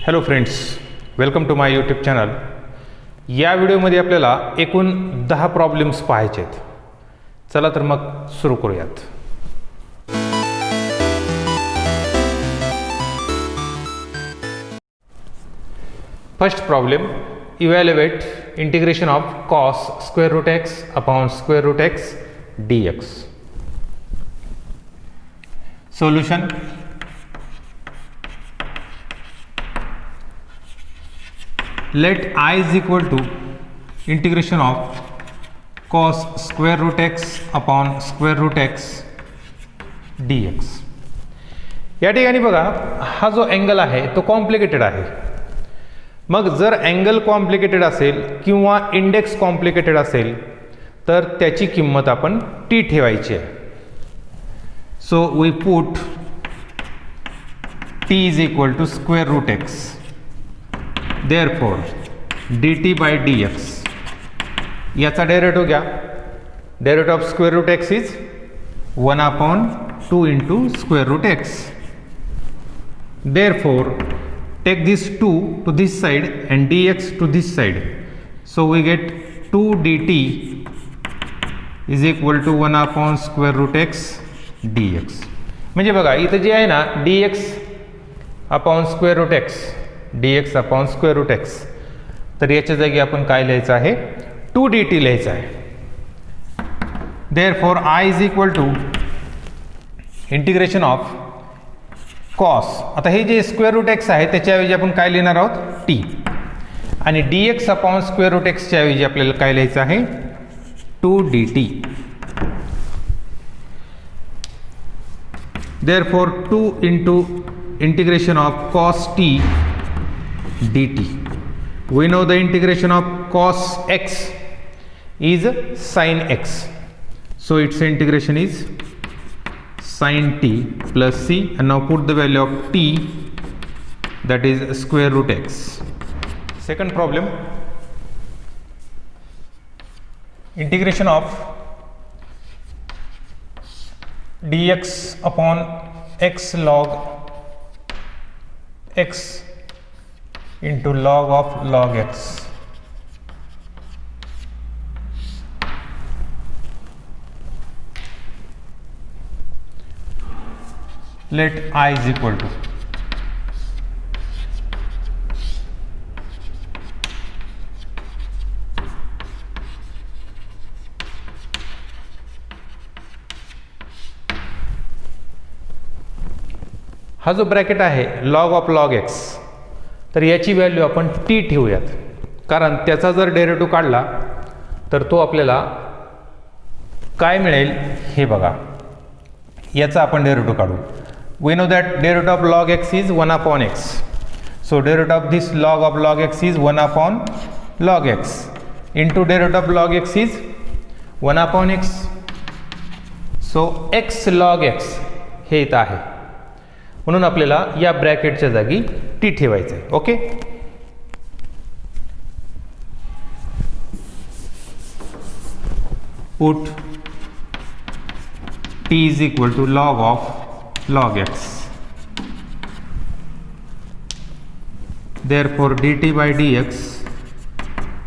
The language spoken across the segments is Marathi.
Hello friends, welcome to my YouTube channel. या व्हिडिओमध्ये आपल्याला एकूण 10 प्रॉब्लेम्स पाहायचे आहेत. चला तर मग सुरू करूयात. First problem, evaluate integration of cos square root x upon square root x dx. Solution, let I is equal to integration of cos square root x upon square root x dx. या ठिकाणी बघा, हा जो अँगल आहे तो कॉम्प्लिकेटेड आहे. मग जर अँगल कॉम्प्लिकेटेड असेल किंवा इंडेक्स कॉम्प्लिकेटेड असेल तर त्याची किंमत आपण टी ठेवायची आहे. So we put t is equal to square root x. Therefore, dt by dx, याचा डेरिव्हेटिव्ह घ्या. Derivative of square root x is 1 upon 2 into square root x. Therefore, take this 2 to this side and dx to this side. So we get 2 dt is equal to 1 upon square root x dx. म्हणजे बघा, इथं जे आहे ना dx upon square root x dx upon square root x, तर याच्या जागी आपण काय लिहायचं आहे, 2 dt लिहायचं आहे. Therefore I is equal to integration of cos. आता हे जे स्क्वेअर रूट एक्स आहे त्याच्याऐवजी आपण काय लिहिणार आहोत, टी. आणि dx अपॉन स्क्वेअर रूट एक्सच्या ऐवजी आपल्याला काय लिहायचं आहे, 2 dt. Therefore 2 into integration of cos T dt. We know the integration of cos x is sin x, so its integration is sin t plus c, and now put the value of t, that is square root x. Second problem, integration of dx upon x log x into log of log x. Let I is equal to हा जो ब्रॅकेट आहे log of log x, तर याची व्हॅल्यू आपण टी ठेवूयात, कारण त्याचा जर डेरिव्हेटिव्ह काढला तर तो आपल्याला काय मिळेल हे बघा. याचा आपण डेरिव्हेटिव्ह काढू. We know that derivative of log x is 1 upon x. So derivative of this log of log x is 1 upon log x into derivative of log x is 1 upon x. So x log x हे इथं आहे, म्हणून आपल्याला या ब्रॅकेटच्या जागी टी ठेवायचं आहे. Okay, put t is equal to log of log x. Therefore dt by dx,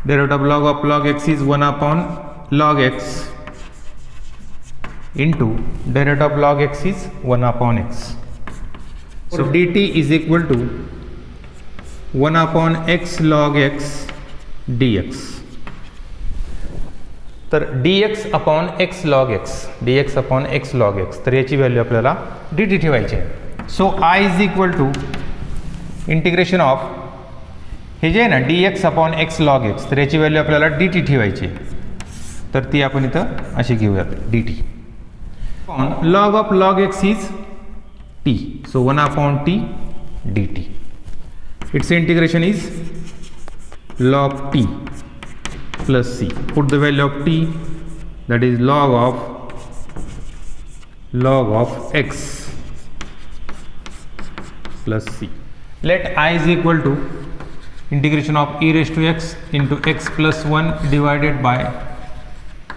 derivative of log x is 1 upon log x into derivative of log x is 1 upon x. So dt is equal to 1 upon x log x dx. तर dx upon x log x, dx upon x log x, तर याची व्हॅल्यू आपल्याला dt ठेवायची आहे. So I is equal to integration of हे जे आहे ना dx upon x log x, तर याची व्हॅल्यू आपल्याला dt ठेवायची आहे, तर ती आपण इथं अशी घेऊयात, dt. log of log x is t, so 1 upon t dt. Its integration is log t plus c. Put the value of t, that is log of x plus c. Let I is equal to integration of e raised to x into x plus 1 divided by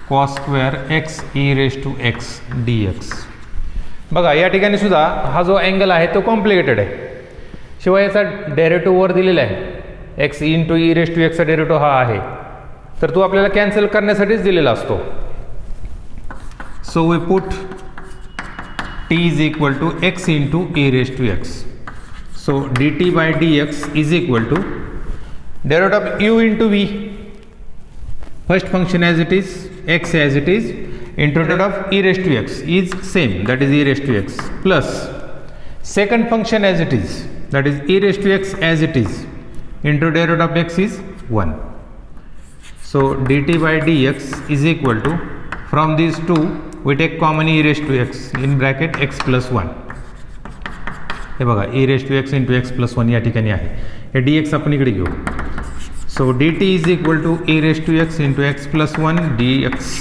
cos square x e raised to x dx. बघा, या ठिकाणी सुद्धा हा जो अँगल आहे तो कॉम्प्लिकेटेड आहे. शिवाय याचा डेरिव्हेटिव्ह वर दिलेला आहे, x into e raise to एक्सचा डेरिव्हेटिव्ह हा आहे, तर तो आपल्याला कॅन्सल करण्यासाठीच दिलेला असतो. So we put t is equal to x into e raise to x. So d t by d x is equal to derivative of u into v, first function as it is, x as it is, into derivative of e raised to x is same, that is e raised to x, plus second function as it is, that is e raised to x as it is, into derivative of x is 1. So dt by dx is equal to, from these two we take common e raised to x in bracket x plus 1. हे बघा e raised to x into x plus 1 या ठिकाणी आहे, हे dx आपण इकडे घेऊ. So dt is equal to e raised to x into x plus 1 dx.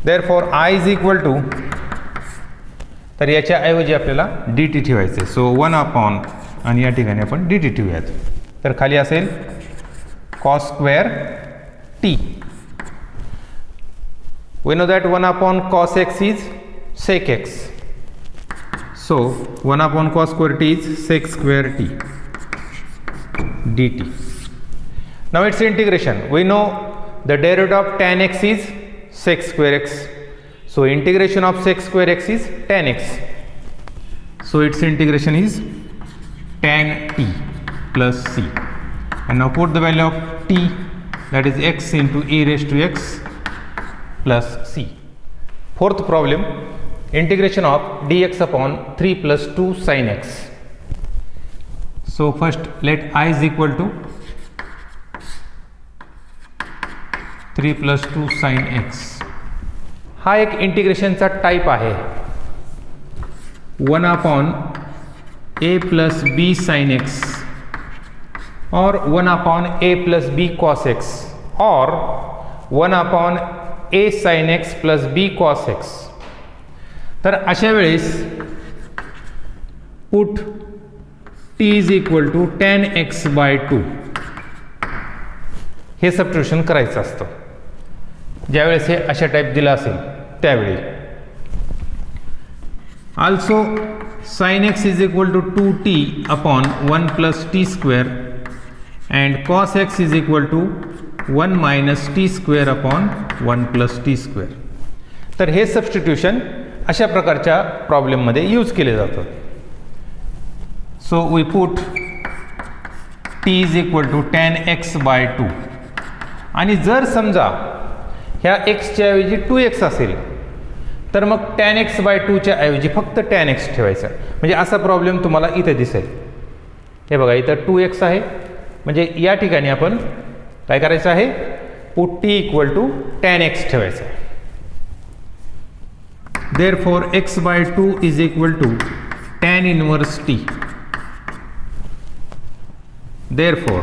Therefore I is equal to, तर याच्या ऐवजी आपल्याला dt ठेवायचे. सो 1 अपॉन आणि या ठिकाणी आपण dt ठेवूयात. तर खाली असेल cos square t. We know that 1 upon cos x is sec x. So 1 upon cos square t is sec square t dt. Now its integration, we know the derivative of tan x is sec square x, so integration of sec square x is tan x, so its integration is tan t plus c. And now put the value of t, that is x into e raised to x plus c. Fourth problem, integration of dx upon 3 plus 2 sin x. So first let I is equal to 3 plus 2 sin x. हा एक इंटिग्रेशनचा टाइप आहे. 1 upon a plus b sin x और 1 upon a plus b cos x और 1 upon a sin x plus b cos x. तर अशा वेळेस put t is equal to tan x by 2 हे सबस्टिट्यूशन करायचं असतं ज्यावेळेस हे अशा टाईप दिला असेल त्यावेळी. also sin x is equal to 2t upon 1 plus t square and cos x is equal to 1 minus t square upon 1 plus t square. तर हे सबस्टिट्यूशन अशा प्रकारच्या प्रॉब्लेममध्ये यूज केले जातात. So we put t is equal to tan x by 2 आणि जर समजा ह्या x च्या ऐवजी 2x असेल तर मग tan x by 2 च्या ऐवजी फक्त tan x ठेवायचा. म्हणजे असा प्रॉब्लेम तुम्हाला इथे दिसेल. हे बघा इथं 2x आहे, म्हणजे या ठिकाणी आपण काय करायचं आहे, put t equal to tan x ठेवायचं. Therefore x by 2 is equal to tan inverse t. Therefore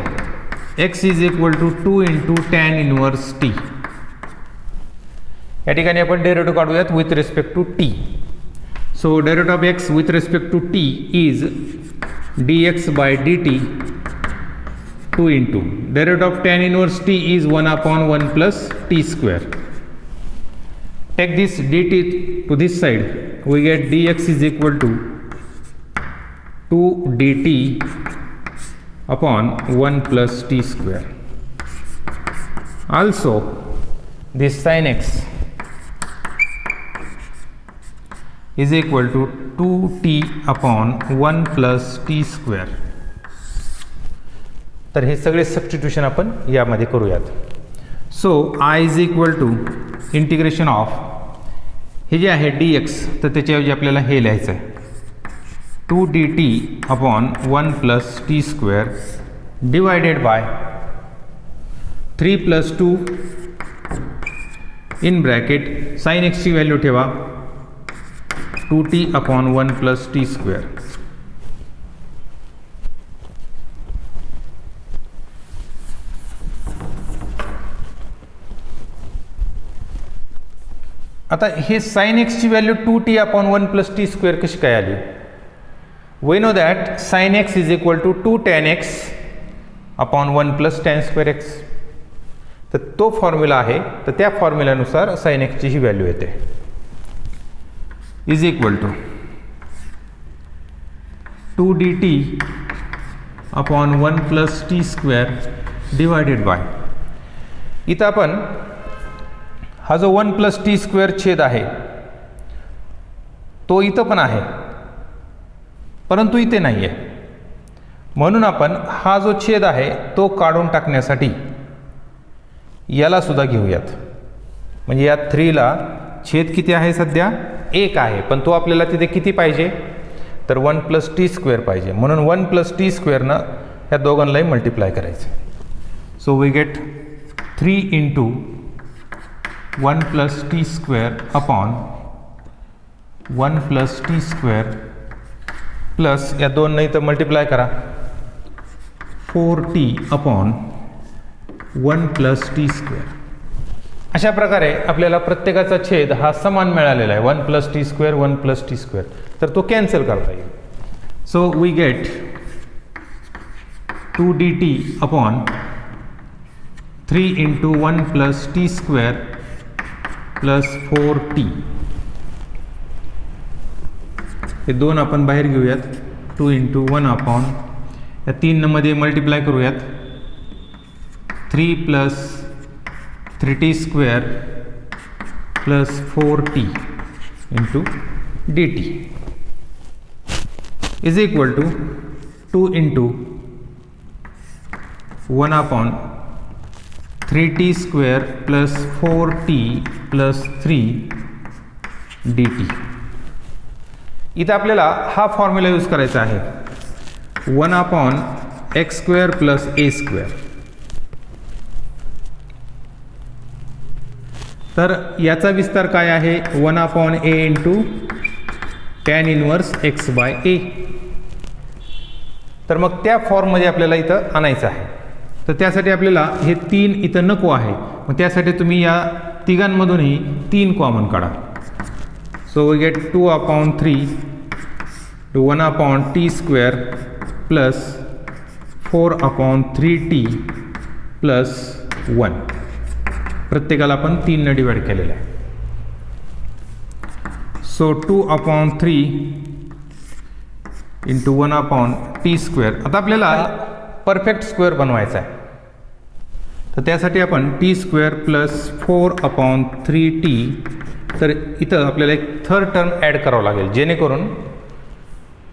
x is equal to 2 into tan inverse t. या ठिकाणी आपण डेरिव्हेटिव्ह काढूयात with respect to t. So derivative of x with respect to t is dx by dt 2 into derivative of tan inverse t is 1 upon 1 plus t square. Take this dt to this side, we get dx is equal to 2 dt upon 1 plus t square. Also this sin x is equal to 2t upon 1 plus t square. तर हे सगळे सबस्टिट्यूशन आपण यामध्ये करूयात. So I is equal to integration of हे जे आहे dx, तर त्याच्याऐवजी आपल्याला हे लिहायचं आहे 2 dt upon 1 plus t square divided bye 3 plus 2 in bracket sine x ची व्हॅल्यू ठेवा 2t upon 1 plus t square. आता हे साइन एक्स ची value 2t upon 1 plus t square कशी काय आली? We know that sin x is equal to 2 tan x upon 1 plus tan square x. तर तो फॉर्म्युला आहे, तर त्या फॉर्म्युल्यानुसार sin x ची ही व्हॅल्यू येते is equal to 2dt upon 1 plus t square divided by, इथं आपण हा जो 1 प्लस टी स्क्वेअर छेद आहे तो इथं पण आहे, परंतु इथे नाही आहे. म्हणून आपण हा जो छेद आहे तो काढून टाकण्यासाठी याला सुद्धा घेऊयात. म्हणजे या 3ला छेद किती आहे, सध्या 1 आहे, पण तो आपल्याला तिथे किती पाहिजे, तर 1 प्लस टी स्क्वेअर पाहिजे. म्हणून 1 प्लस टी स्क्वेअरनं ह्या दोघांनाही मल्टिप्लाय करायचं. So we get 3 into 1 plus t square upon 1 plus t square plus या दोन नाही तर मल्टिप्लाय करा 4t upon 1 plus t square. अशा प्रकारे आपल्याला प्रत्येकाचा छेद हा समान मिळालेला आहे, 1 plus t square 1 plus t square, तर तो कॅन्सल करता येईल. So we get 2dt upon 3 into 1 plus t square plus 4t. हे दोन आपण बाहेर घेऊयात, 2 इंटू 1 अपॉन या 3 मध्ये मल्टिप्लाय करूयात 3 plus 3t square plus 4t into dt is equal to 2 into 1 upon 3t square plus 4t plus 3 dt. इथं आपल्याला हा फॉर्म्युला यूज करायचा आहे, 1 upon x square plus a square. तर याचा विस्तार काय आहे, 1 upon a into tan inverse x by a. तर मग त्या फॉर्ममध्ये आपल्याला इथं आणायचं आहे. तर त्यासाठी आपल्याला हे 3 इथं नको आहे, मग त्यासाठी तुम्ही या तिघांमधूनही 3 कॉमन काढा. So we get 2 upon 3 to 1 upon t square plus 4 upon 3t plus 1. प्रत्येकाला आपण 3 ने डिवाइड केलेलं आहे. So 2 upon 3 into 1 upon t square. आता आपल्याला परफेक्ट स्क्वेअर बनवायचा आहे, तर त्यासाठी आपण T square plus 4 upon 3t, तर इथं आपल्याला एक थर्ड टर्म ॲड करावं लागेल जेणेकरून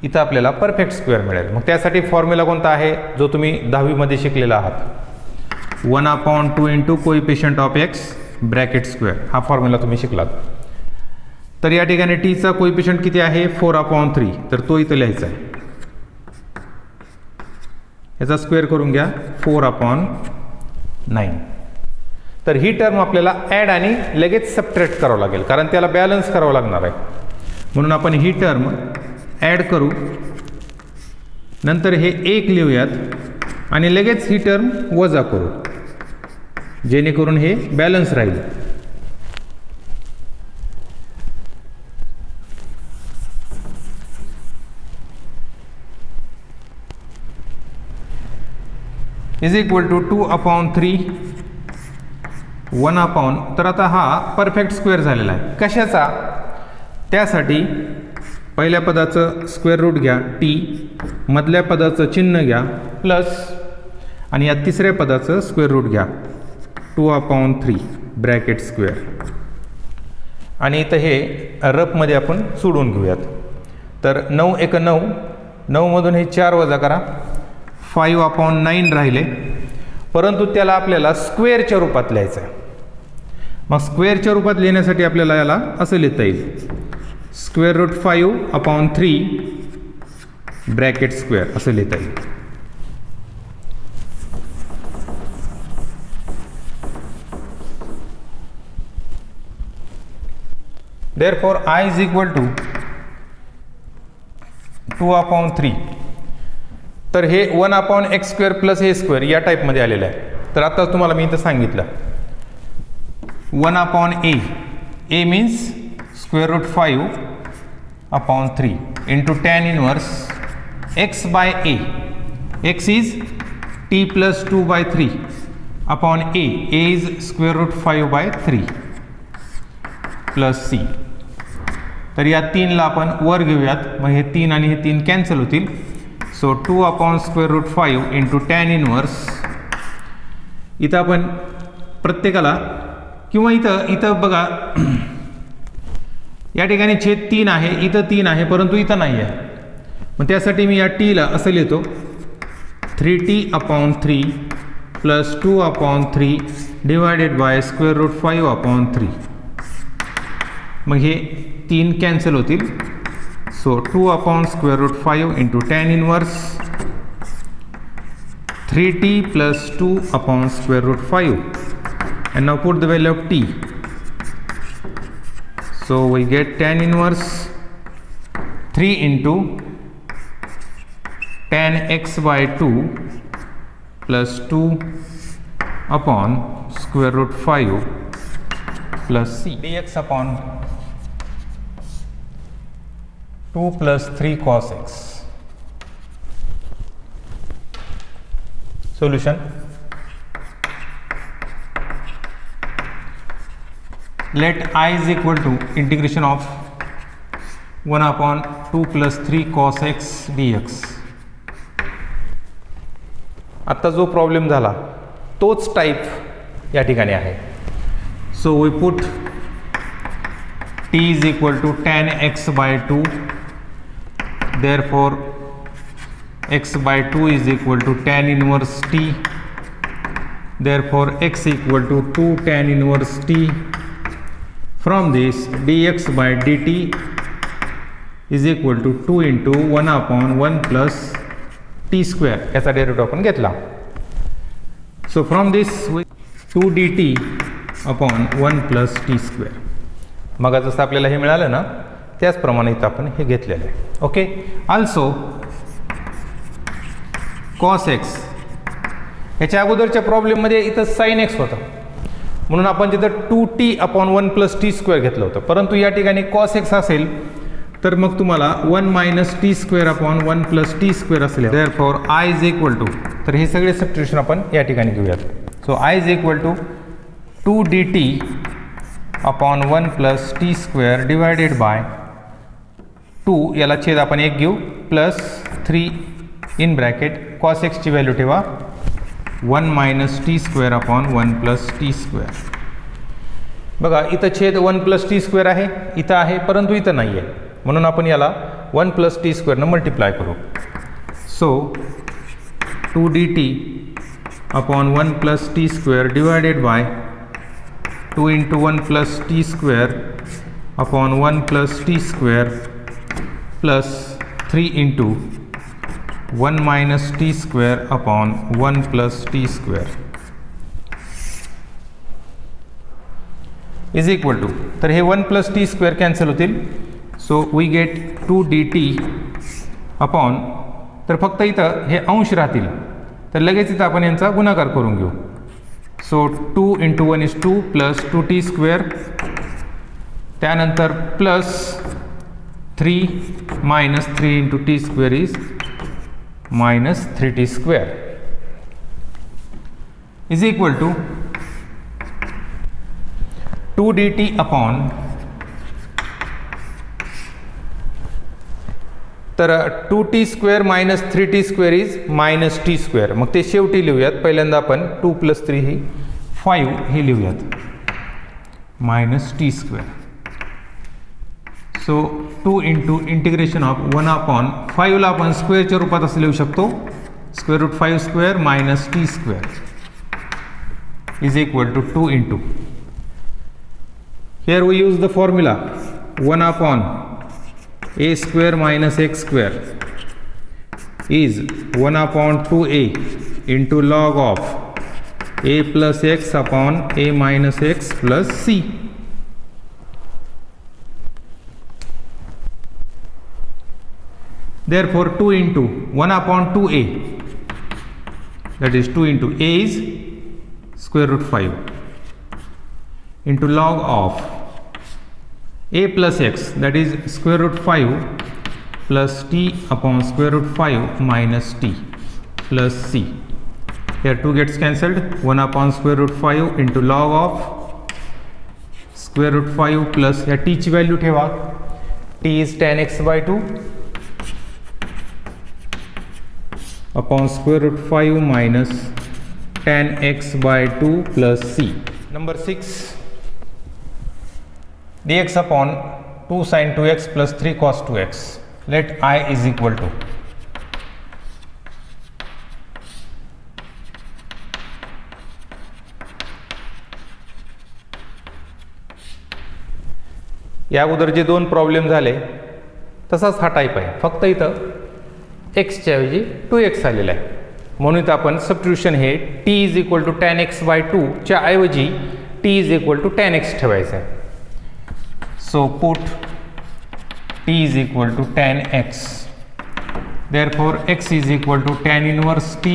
इथं आपल्याला परफेक्ट स्क्वेअर मिळेल. मग त्यासाठी फॉर्म्युला कोणता आहे, जो तुम्ही 10वीमध्ये शिकलेला आहात, 1 upon 2 into coefficient of x bracket square. हा फॉर्म्युला तुम्ही शिकलात. तर या ठिकाणी टीचा कोइफिशियंट किती आहे, 4 अपॉन 3, तर तो इथं लिहायचा आहे. याचा स्क्वेअर करून घ्या 4 अपॉन 9. तर ही टर्म आपल्याला ॲड आणि लगेच सबट्रॅक्ट करावं लागेल, कारण त्याला बॅलन्स करावं लागणार आहे. म्हणून आपण ही टर्म ॲड करू, नंतर हे 1 लिहूयात आणि लगेच ही टर्म वजा करू, जेणेकरून हे बॅलन्स राहील. Is equal to 2 upon 3 1 upon. तर आता हा परफेक्ट स्क्वेअर झालेला आहे. कशाचा, त्यासाठी पहिल्या पदाचं स्क्वेअर रूट घ्या t, मधल्या पदाचं चिन्ह घ्या प्लस, आणि या तिसऱ्या पदाचं स्क्वेअर रूट घ्या 2 अपॉन 3 ब्रॅकेट स्क्वेअर. आणि इथं हे रफमध्ये आपण सोडून घेऊयात. तर 9 एक 9, 9मधून हे 4 वजा करा, 5 अपॉन 9 राहिले, परंतु त्याला आपल्याला स्क्वेअरच्या रूपात लिहायचं आहे. मग स्क्वेअरच्या रूपात लिहिण्यासाठी आपल्याला याला असं लिहिता येईल, square root 5 upon 3 bracket square असं लिहिता येईल. Therefore I is equal to 2 upon 3. तर हे 1 upon x square plus a square या टाईपमध्ये आलेलं आहे. तर आता तुम्हाला मी इथं सांगितलं 1 upon a means square root 5 upon 3 into tan inverse x by a. X is t plus 2 by 3 upon a is square root 5 by 3 plus c. तर या 3ला आपण वर घेऊयात, मग हे 3 आणि हे 3 कॅन्सल होतील. So 2/√5 into tan inverse. इथं आपण प्रत्येकाला किंवा इथं बघा या ठिकाणी छेद 3 आहे, इथं 3 आहे, परंतु इथं नाही आहे. मग त्यासाठी मी या टीला असं लिहितो 3t/3 प्लस 2/3 डिवायडेड बाय √5/3. मग हे 3 कॅन्सल होतील. So 2/√5 into tan inverse 3t plus 2/√5 and now put the value of t. So we get tan inverse 3 into tan x by 2 plus 2/√5 plus c dx upon 2 plus 3 cos x. Solution. Let I is equal to integration of 1/2 plus 3 cos x dx. आता जो प्रॉब्लेम झाला तोच टाइप या ठिकाणी आहे. So we put t is equal to tan x by 2. Therefore x by 2 is equal to tan inverse t. Therefore x equal to 2 tan inverse t. From this dx by dt is equal to 2 into 1/1 plus t square. याचा डेरिव्हेटिव्ह आपण घेतला. So from this 2 dt upon 1 plus t square. मग जसं आपल्याला हे मिळालं ना त्याचप्रमाणे इथं आपण हे घेतलेलं आहे. ओके. ऑल्सो cos x ह्याच्या अगोदरच्या प्रॉब्लेममध्ये इथं sin x होता, म्हणून आपण तिथं 2t/1 plus t square घेतलं होतं. परंतु या ठिकाणी cos x असेल तर मग तुम्हाला 1 minus t square/1 plus t square असेल. Therefore I is equal to, तर हे सगळे सबस्टिट्यूशन आपण या ठिकाणी घेऊयात. So I is equal to 2 dt/1 plus t square divided by 2, याला छेद आपण 1 घेऊ, plus 3 in bracket cos x ची व्हॅल्यू ठेवा 1 minus t square/1 plus t square. बघा इथं छेद 1 plus t square आहे, इथं आहे, परंतु इथं नाही आहे, म्हणून आपण याला 1 plus t square न मल्टिप्लाय करू. So 2 dt/1 plus t square divided by 2 into 1 plus t square/1 plus t square plus 3 into 1 minus t square/1 plus t square is equal to, तर हे 1 plus t square कॅन्सल होतील. सो वी गेट 2 dt/, तर फक्त इथं हे अंश राहतील, तर लगेच इथं आपण यांचा गुणाकार करून घेऊ. So 2 into 1 is 2 plus 2t square, त्यानंतर plus 3 minus 3 into t square is minus 3t square is equal to 2 dt/, तर 2t square minus 3t square is minus t square. मग ते शेवटी लिहूयात. पहिल्यांदा आपण 2 plus 3 ही 5 हे लिहूयात minus t square. So 2 into integration of 1/5 ला आपण स्क्वेअरच्या रूपात असं लिहू शकतो, √5 square minus t square is equal to 2 into. Here we use the formula 1/a square minus x square is 1/2a into log of a plus x upon a minus x plus c. Therefore 2 into 1/2a, that is 2 into a is √5 into log of a plus x, that is √5 plus t upon √5 minus t plus c. Here 2 gets cancelled. 1/√5 into log of √5 plus या t ची व्हॅल्यू ठेवा t is tan x by 2 upon square root 5 minus tan x by 2 plus c. Number 6, dx upon 2 sin 2x plus 3 cos 2x. Let I is equal to या अगोदर जे दोन प्रॉब्लेम झाले तसाच हा टाईप आहे, फक्त इथं एक्सच्या ऐवजी 2x आलेला आहे. म्हणून इथं आपण सबस्टिट्यूशन हे t is equal to tan x by 2 च्या ऐवजी t is equal to tan x ठेवायचं आहे. So put t is equal to tan x, therefore x is equal to tan inverse t,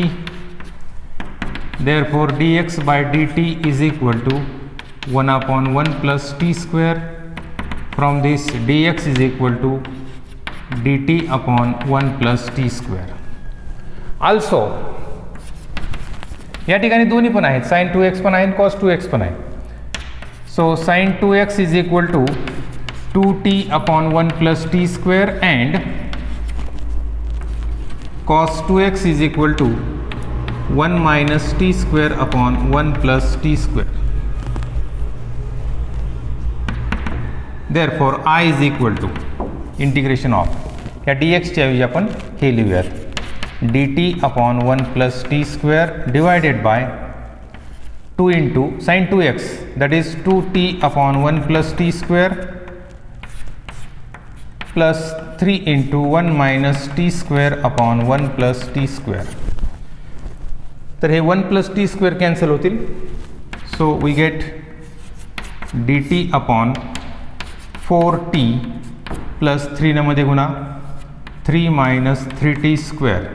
therefore dx by dt is equal to 1/1 plus t square. From this dx is equal to dt upon 1 plus t square. Also या ठिकाणी दोन्ही पण आहेत, sin 2x पण आहे cos 2x पण आहे. So sin 2x is equal to 2t upon 1 plus t square and cos 2x is equal to 1 minus t square upon 1 plus t square. Therefore I is equal to integration of या dx च्या ऐवजी आपण हे लिहूयात dt upon 1 plus t square divided by 2 into sin 2x, that is 2t upon 1 plus t square plus 3 into 1 minus t square upon 1 plus t square. तर हे 1 plus t square cancel होतील. So we get dt upon 4t plus 3 न मध्ये गुणा 3 minus 3t square,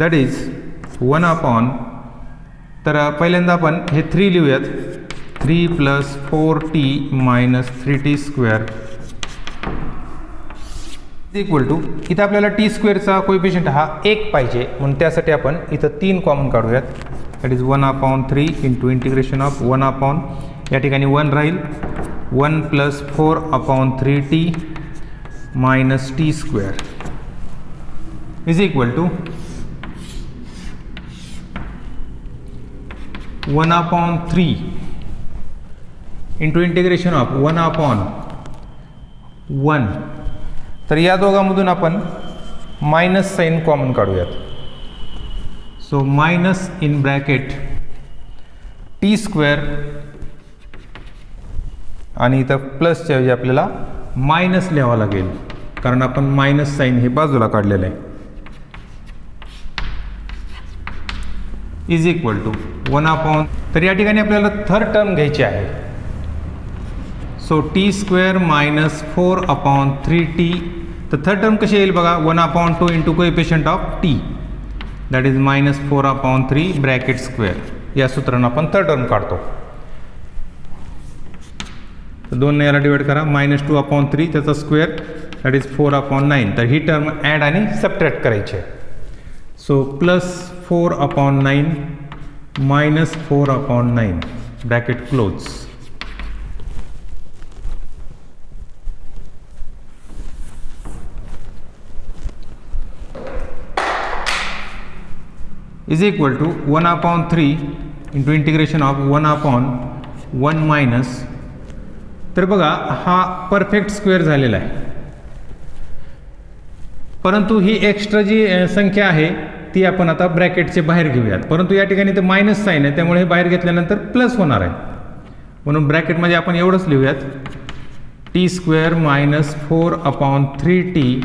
that is 1/, तर पहिल्यांदा आपण हे 3 लिहूयात, 3 plus 4t minus 3t square equal to, इथं आपल्याला t स्क्वेअरचा कोएफिशियंट हा 1 पाहिजे, म्हणून त्यासाठी आपण इथं 3 कॉमन काढूयात, that is 1/3 into integration of 1/, या ठिकाणी 1 राहील, 1 plus 4/3t minus t square is equal to 1/3 into integration of 1/1. तर या दोघांमधून आपण मायनस साइन कॉमन काढूयात. So minus in bracket T square आणि इथं प्लसच्या ऐवजी आपल्याला मायनस लिहावं लागेल, कारण आपण मायनस साइन हे बाजूला काढलेलं आहे. इज इक्वल टू 1/, तर या ठिकाणी आपल्याला थर्ड टर्म घ्यायची आहे. So T square minus 4/3t, तर थर्ड टर्म कशी येईल बघा, 1/2 into coefficient of T, that is minus 4/3 bracket square. या सूत्रानं आपण थर्ड टर्म काढतो. तर 2 ने याला डिवाइड करा, -2/3 त्याचा स्क्वेअर, दॅट इज 4/9. तर ही टर्म ॲड आणि सबट्रॅक्ट करायची आहे. So plus 4/9 minus 4/9 bracket close. Is equal to 1/3 into integration of 1/1 minus, तर बघा हा परफेक्ट स्क्वेअर झालेला आहे, परंतु ही एक्स्ट्रा जी संख्या आहे ती आपण आता ब्रॅकेटचे बाहेर घेऊयात, परंतु या ठिकाणी तर मायनस साइन आहे, त्यामुळे हे बाहेर घेतल्यानंतर प्लस होणार आहे. म्हणून ब्रॅकेटमध्ये आपण एवढंच लिहूयात, T square minus 4/3t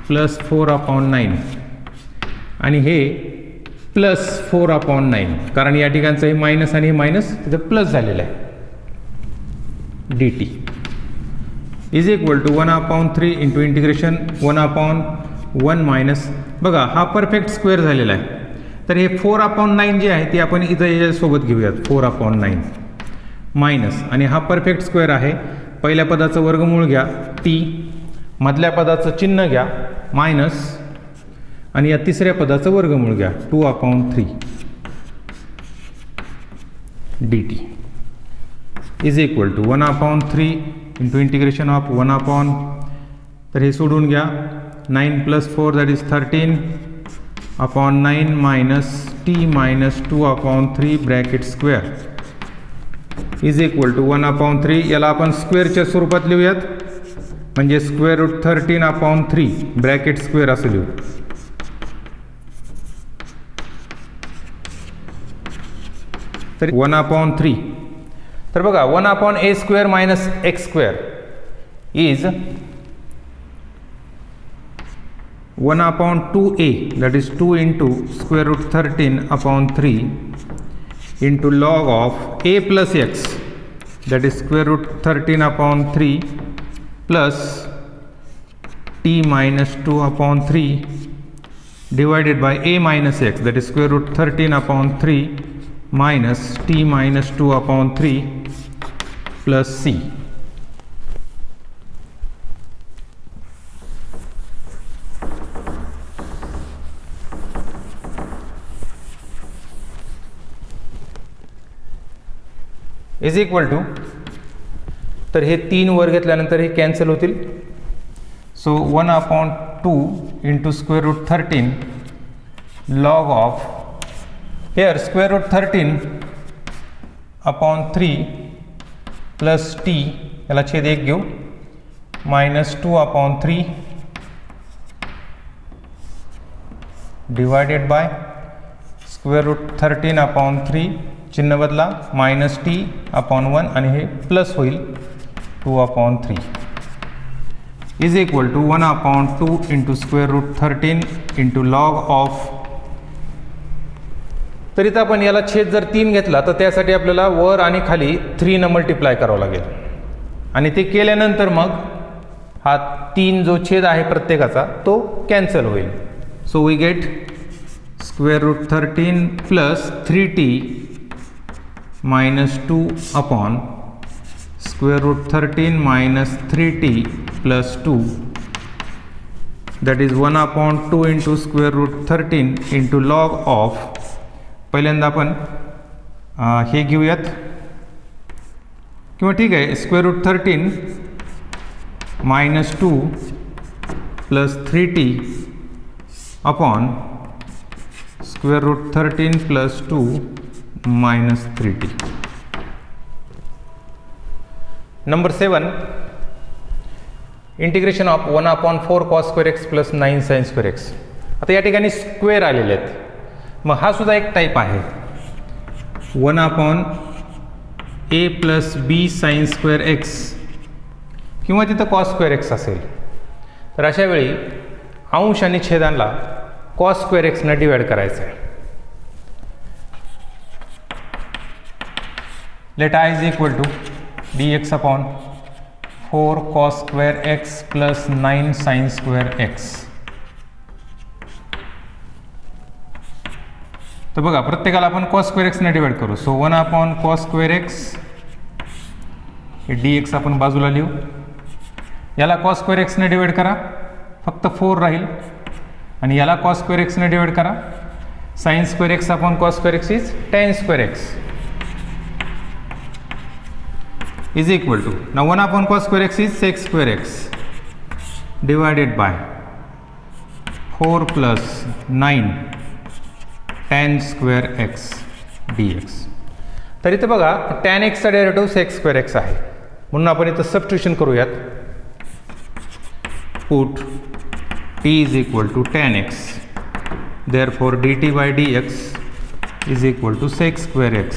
plus 4/9 आणि हे प्लस 4/9, कारण या ठिकाणचं हे मायनस आणि हे मायनस तिथं प्लस झालेलं आहे. dt is equal to 1/3 into integration 1/1 minus, बघा हा परफेक्ट स्क्वेअर झालेला आहे, तर हे 4/9 जे आहे ते आपण इथं याच्यासोबत घेऊयात, 4/9 मायनस, आणि हा परफेक्ट स्क्वेअर आहे, पहिल्या पदाचं वर्गमूळ घ्या t, मधल्या पदाचं चिन्ह घ्या मायनस, आणि या तिसऱ्या पदाचं वर्गमूळ घ्या 2/3 dt is equal to 1/3 into integration of 1 upon, तर हे सोडून घ्या, 9 + 4 that is 13 upon 9 minus t minus 2 upon 3 bracket square is equal to 1/3. याला आपण स्क्वेअरच्या स्वरूपात लिहूयात, म्हणजे square root 13 upon 3 bracket square असं लिहू. तर 1/3. तर बघा 1/a² minus x² is 1/2a, that is 2 into square root 13 upon 3 into log of a plus x, that is square root 13 upon 3 plus t minus 2 upon 3 divided by a minus x, that is square root 13 upon 3 minus t minus 2 upon 3 plus c. Is equal to, तर हे 3 वर घेतल्यानंतर हे कॅन्सल होतील. So 1/2 into square root 13 log of, here square root 13 upon 3 plus t, याला छेद 1 घेऊ, minus 2 upon 3 divided by square root 13 upon 3, चिन्ह बदला, मायनस टी अपॉन 1 आणि हे प्लस होईल 2/3 is equal to 1/2 into square root 13 into log of. तर इथं आपण याला छेद जर 3 घेतला तर त्यासाठी आपल्याला वर आणि खाली 3 न मल्टिप्लाय करावं लागेल, आणि ते केल्यानंतर मग हा 3 जो छेद आहे प्रत्येकाचा तो कॅन्सल होईल. So we get square root 13 plus 3t minus 2 upon square root 13 minus 3t plus 2, that is 1/2 into square root 13 into log of. पहिल्यांदा आपण हे घेऊयात, किंवा ठीक आहे, square root 13 minus 2 plus 3t upon square root 13 plus 2 minus 3t. Number 7, integration of 1/4 cos square x plus 9 sin square x. आता या ठिकाणी स्क्वेअर आलेले आहेत, मग हा सुद्धा एक टाईप आहे. 1/a plus b sin square x, किंवा तिथं cos square x असेल, तर अशा वेळी अंश आणि छेदांना cos square x ने डिवाइड करायचं आहे. Let i is equal to dx upon 4 cos square x plus 9 sin square x. तर बघा प्रत्येकाला आपण cos square x ने डिवाइड करू. सो 1/cos square x, हे dx आपण बाजूला लिहू, याला cos square x ने डिवाइड करा, फक्त 4 राहील, आणि याला cos square x ने डिवाइड करा, sin square x upon cos square x is tan square x is equal to, now 1/cos square x is sec square x divided by 4 plus 9 tan square x dx. तर इथे बघा tan x चा डेरिव्हेटिव्ह sec square x आहे, म्हणून आपण इथं सबस्टिट्यूशन करूयात. Put t is equal to tan x, therefore dt by dx is equal to sec square x.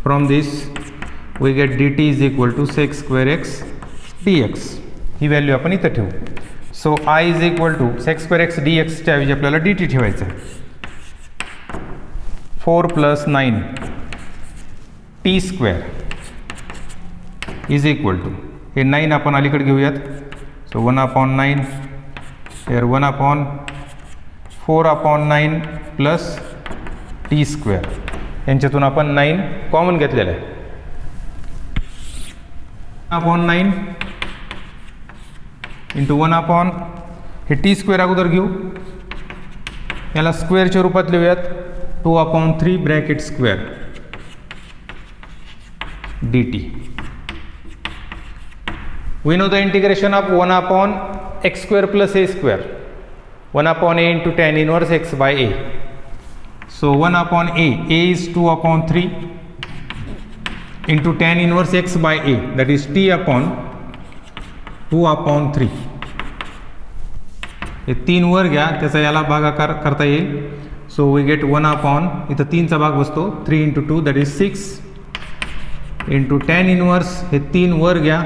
From this we get dt is equal to sec square x dx. He value आपण इथं ठेवू. So i is equal to sec square x dx च्या ऐवजी आपल्याला dt ठेवायचं आहे. 4 plus 9 t square is equal to, हे 9 आपण अलीकडे घेऊयात. So 1/9 here 1/4/9 plus t square, यांच्यातून आपण 9 कॉमन घेतलेलं आहे. 1/9 इंटू 1/, हे टी स्क्वेअर अगोदर घेऊ, याला स्क्वेअरच्या रूपात लिहूयात. 2/3 bracket square dt We know the integration of 1 upon x square plus a square. 1 upon a into tan inverse x by a. So 1 upon a is 2 upon 3 into tan inverse x by a, that is t upon 2 upon 3. हे 3 वर घ्या, त्याचा याला भागाकार करता येईल. सो वी गेट 1 अपॉन, इथं 3चा भाग बसतो, 3 into 2 that is 6 into tan inverse, हे 3 वर घ्या,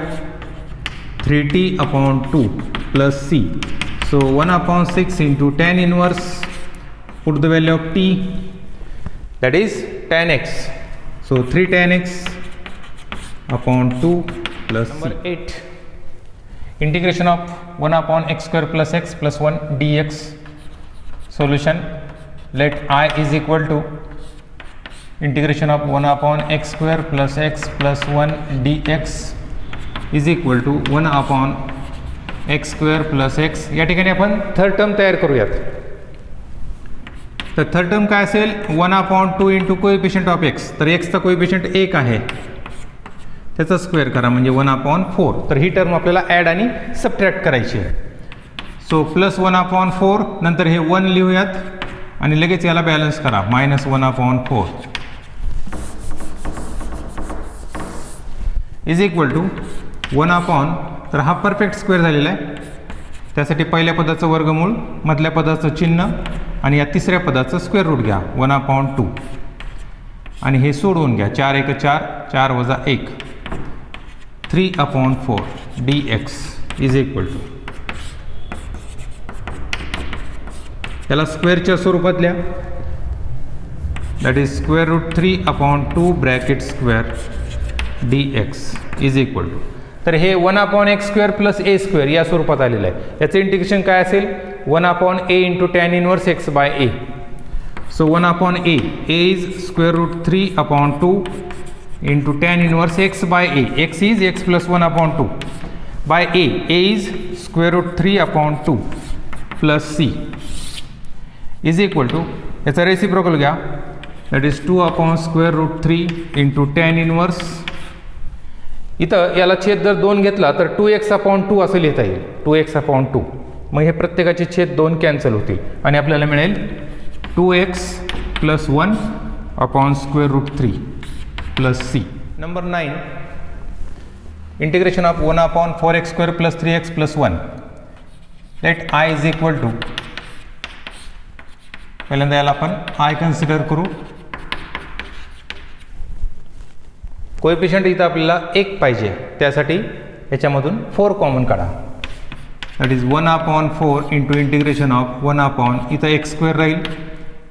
3t upon 2 plus c. So 1 upon 6 into tan inverse, put the value of t that is tan x. So 3 tan x upon 2 plus c. 8 integration of 1 upon x square plus x plus 1 dx. Solution, let I is equal to integration of 1 upon x square plus x plus 1 dx is equal to 1 upon x square plus x. या ठिकाणी आपण थर्ड टर्म तयार करूयात. तर थर्ड टर्म काय असेल, 1 upon 2 into coefficient of x. तर x चा कोएफिशियंट 1 आहे, त्याचा स्क्वेअर करा म्हणजे 1 अपॉन 4. तर ही टर्म आपल्याला ॲड आणि सबट्रॅक्ट करायची आहे. सो प्लस 1 अपॉन 4, नंतर हे 1 लिहूयात आणि लगेच याला बॅलन्स करा, minus 1 upon 4 is equal to 1 upon, तर हा परफेक्ट स्क्वेअर झालेला आहे. त्यासाठी पहिल्या पदाचं वर्गमूळ, मधल्या पदाचं चिन्ह आणि या तिसऱ्या पदाचं स्क्वेअर रूट घ्या, 1 अपॉन 2 आणि हे सोडवून घ्या, 4 1 4, 4 वजा 1, 3 upon 4 dx is equal to, त्याला स्क्वेअरच्या स्वरूपात लिहा, that is square root 3 upon 2 bracket square dx is equal to. तर हे 1 upon x square plus a square या स्वरूपात आलेलं आहे. याचं इंटिग्रेशन काय असेल, 1 upon a into tan inverse x by a. So 1 upon a is square root 3 upon 2 into tan inverse x by a. x is x plus 1 upon 2 by a. a is square root 3 upon 2 plus c is equal to, याचा रेसिप्रोकल घ्या, that is 2 upon square root 3 into tan inverse. इथं याला छेद जर 2 घेतला तर 2x upon 2 असं लिहिता येईल, 2x upon 2. मग हे प्रत्येकाचे छेद 2 कॅन्सल होतील आणि आपल्याला मिळेल 2x plus 1 upon square root 3 plus c. Number 9, integration of 1 upon 4x square plus 3x plus 1. Let I is equal to, पहिल्यांदा याला आपण I कन्सिडर करू. कोएफिशियंट इथं आपल्याला 1 पाहिजे, त्यासाठी याच्यामधून 4 कॉमन काढा. That is 1 upon 4 into integration of 1 upon, इथं एक्स स्क्वेअर राहील,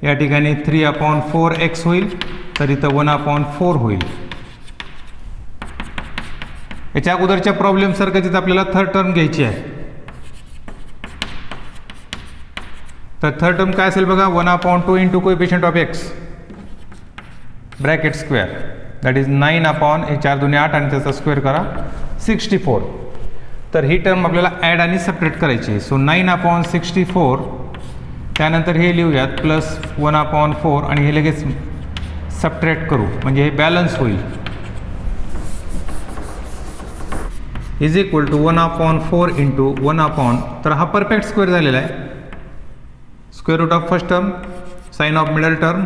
या ठिकाणी 3 अपॉन 4x होईल, तर इथं 1 अपॉन 4 होईल. याच्या अगोदरच्या प्रॉब्लेम सारखं तिथं आपल्याला थर्ड टर्म घ्यायची आहे. तर थर्ड टर्म काय असेल बघा, 1 upon 2 into coefficient of x bracket square, that is 9 upon, हे 4 2 8 आणि त्याचा स्क्वेअर करा 64. तर ही टर्म आपल्याला ॲड आणि सबट्रॅक्ट करायची आहे. सो 9 अपॉन 64, त्यानंतर हे लिहूयात प्लस 1 अपॉन 4 आणि हे लगेच सबट्रॅक्ट करू म्हणजे हे बॅलन्स होईल, is equal to 1 upon 4 into 1 upon, तर हा परफेक्ट स्क्वेअर झालेला आहे. Square root of first term, sign of middle term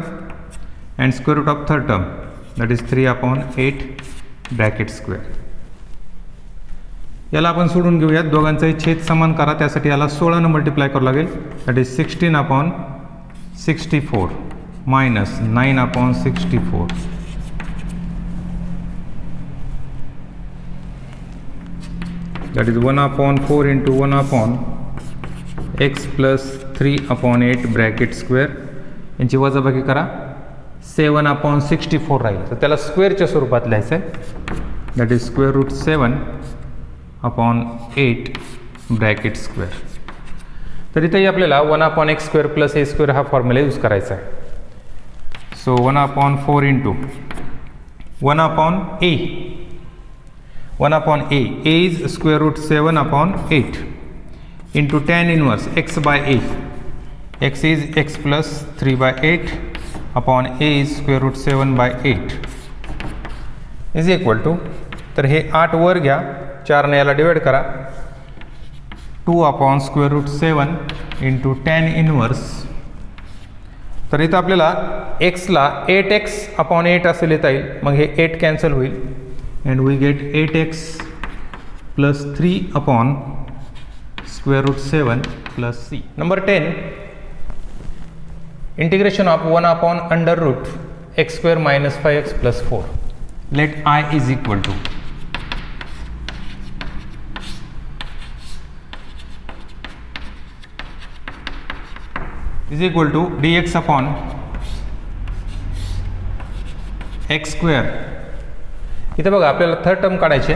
and square root of third term, that is 3 upon 8 bracket square. याला आपण सोडून घेऊयात, दोघांचाही छेद समान करा, त्यासाठी याला 16 ने मल्टिप्लाय करावं लागेल, that is 16 upon 64 minus 9 upon 64. That is 1 upon 4 into 1 upon x plus 3 upon 8 bracket square. यांची वजाबाकी करा, 7 अपॉन 64 राहील, तर त्याला स्क्वेअरच्या स्वरूपात लिहायचं आहे, that is square root 7 upon 8 bracket square. तर इथेही आपल्याला 1 upon x square plus a square हा फॉर्म्युला यूज करायचा आहे. So 1 upon 4 into 1 upon a, 1 upon a is square root 7 upon 8 into tan inverse x by a, x is x plus 3 by 8 upon a is square root 7 by 8 is equal to, तर हे 8 वर घ्या, 4ने याला डिवाइड करा, 2/√7 इंटू tan इनवर्स. तर इथं आपल्याला एक्सला 8x/8 असं लिहिता येईल. मग हे 8 कॅन्सल होईल and we get 8x plus 3/√7 plus c. Number 10, integration of 1/√x² minus 5x plus 4. Let I is equal to dx upon x². इथं बघा आपल्याला थर्ड टर्म काढायचे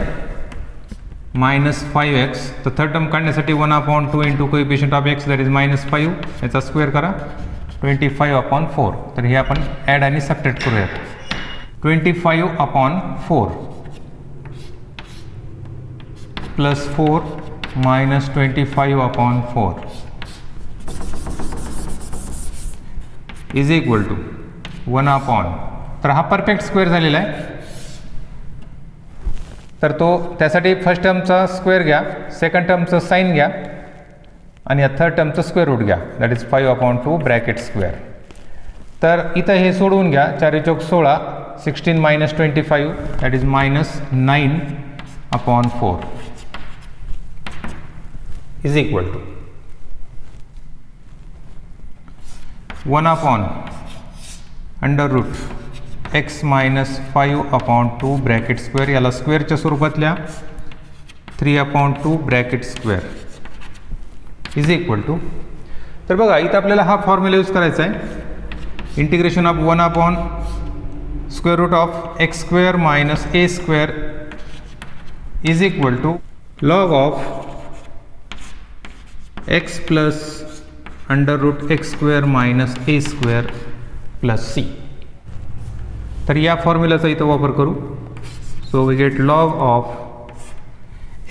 -5x. तर थर्ड टर्म काढण्यासाठी 1/2 into coefficient of x that is -5 याचा स्क्वेअर करा 25/4. तर हे आपण ॲड आणि सबट्रॅक्ट करूयात. 25/4 plus 4 minus 25/4 is equal to 1/. तर हा परफेक्ट स्क्वेअर झालेला आहे. तर तो त्यासाठी फर्स्ट टर्मचा स्क्वेअर घ्या, सेकंड टर्मचं साईन घ्या आणि या थर्ड टर्मचं स्क्वेअर रूट घ्या दॅट इज 5/2 ब्रॅकेट स्क्वेअर. तर इथं हे सोडवून घ्या. 4×16 16 minus 25 that is -9/4 is equal to 1/√x minus 5/2 bracket square. याला स्क्वेअरच्या स्वरूपात लिहा 3/2 bracket square is equal to. तर बघा इथं आपल्याला हा फॉर्म्युला यूज करायचा आहे. Integration of 1/√x² minus a² is equal to log of x plus √x² minus a² plus c. तर या फॉर्म्युलाचा इथं वापर करू. So we get log of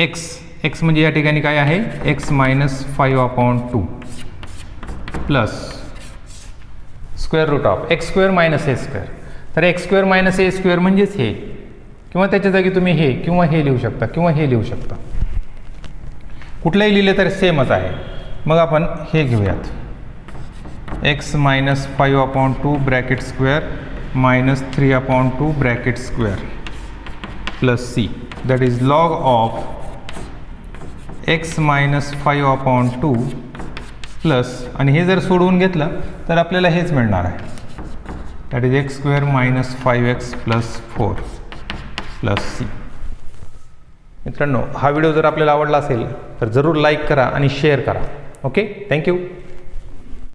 x म्हणजे या ठिकाणी काय आहे x -5/2 plus square root of x² minus a². तर x² minus a² म्हणजेच हे, किंवा त्याच्या जागी तुम्ही हे किंवा हे लिहू शकता किंवा हे लिहू शकता. कुठलंही लिहिले तर सेमच आहे. मग आपण हे घेऊयात x -5/2 bracket square minus 3/2 bracket square plus c that is log of x -5/2 plus, आणि हे जर सोडवून घेतलं तर आपल्याला हेच मिळणार आहे that is x² - 5x + 4 plus c. मित्रांनो, हा व्हिडिओ जर आपल्याला आवडला असेल तर जरूर लाईक करा आणि शेअर करा. Okay, thank you.